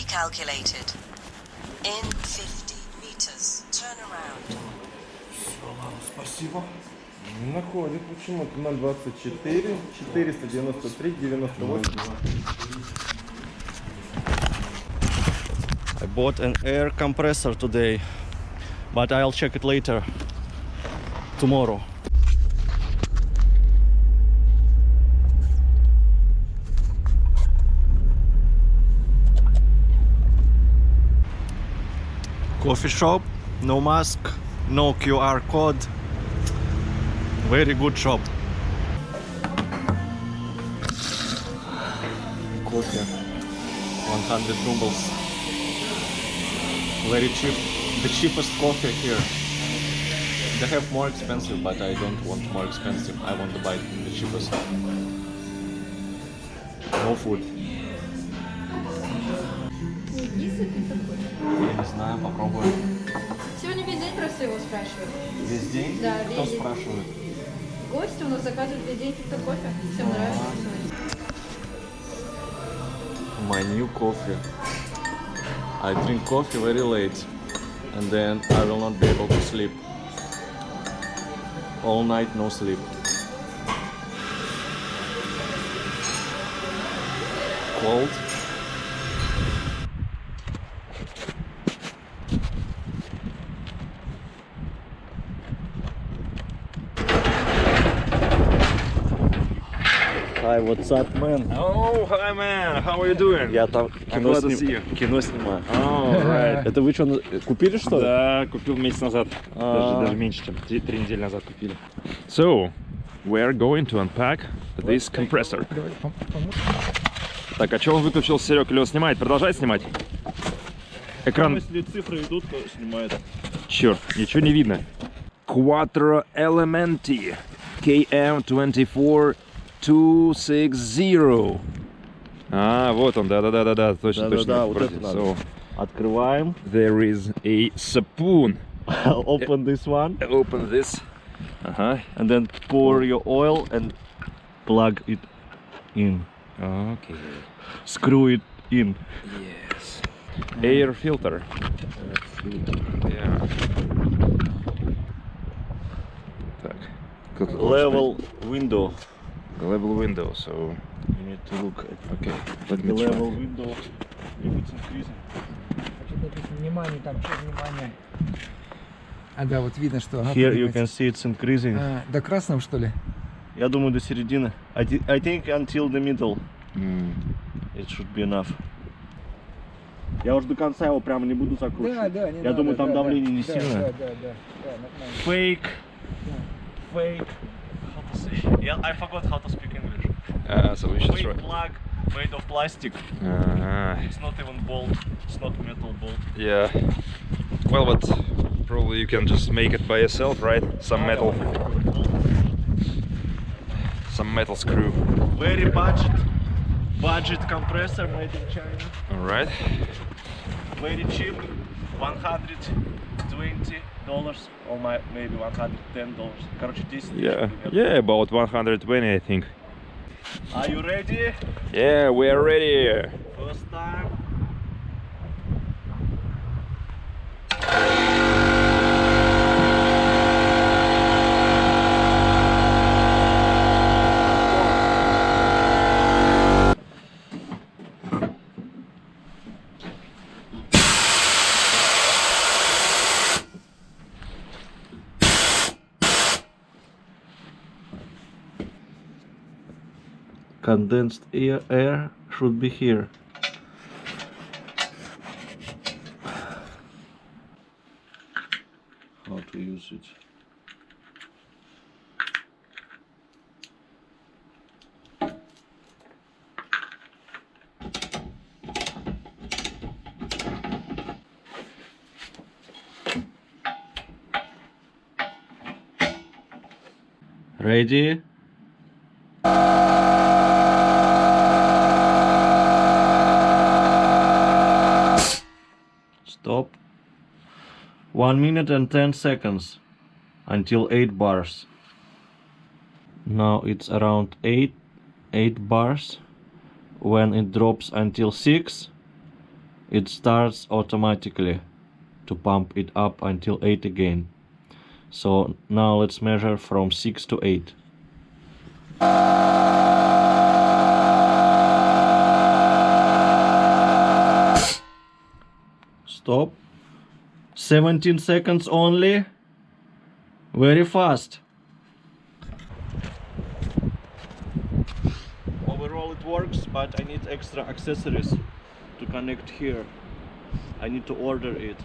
calculated. In 50 meters, turn around. Спасибо. Находит почему-то 024 493 98. I bought an air compressor today, but I'll check it later, tomorrow. Coffee shop, no mask, no QR code. Very good shop. Coffee, 100 rubles. Very cheap, the cheapest coffee here. They have more expensive, but I don't want more expensive. I want to buy the cheapest. No food. Я не знаю, попробуем. Сегодня весь день просто его спрашивают. Весь день? Да, Кто весь день. спрашивает? Гости у нас заказывают весь день какой-то кофе. Всем нравится. My new coffee. I drink coffee very late, and then I will not be able to sleep. All night, no sleep. Cold. Hi, what's up, man? Oh, hi man, how are you doing? Я там кино, glad to see you. кино снимаю. Oh, right. Это вы что, купили что ли? Да, купил месяц назад. Даже меньше, чем 3 недели назад купили. So, we are going to unpack this compressor. Так, а что он выключил, Серег, или он снимает? Продолжает снимать? Экран... Если цифры идут, то снимает. Черт, ничего не видно. Quattro Elementi KM24260. А, вот он, да, точно. Да, вот Вроде. это надо. So, Открываем. there is a spoon. Open this one. Open this. Ага. And then pour your oil and plug it in. Okay. Screw it in. Yes. Air filter. Yeah. Так. Level window. Level window. So You need to look at okay. Let the me try. level window. If it's increasing. Внимание, там что, внимание. А, да, вот видно, что... ага, Here you поднимается. can see it's increasing. А, до красного, что ли? Я думаю, до середины. I think until the middle. It should be enough. Я уже до конца его прямо не буду закручивать. Да, не Я надо, думаю, там да, давление не да, сильное. Да, нормально. Fake. How to say? Yeah, I forgot how to speak English. So we should Fake try. plug made of plastic. It's not even bolt. It's not metal bolt. Yeah. Well, but probably you can just make it by yourself, right? Some metal screw. Very budget compressor made in China. All right. Very cheap. $120 or maybe $110. Короче, 10 Yeah. Yeah, about 120, I think. Are you ready? Yeah, we are ready. First time. Condensed air should be here. How to use it? Ready? Stop. 1 minute and 10 seconds until 8 bars. Now it's around 8 bars. When it drops until 6, it starts automatically to pump it up until 8 again. So now let's measure from 6 to 8. Stop. 17 seconds only. Very fast. Overall it works, but I need extra accessories to connect here. I need to order it.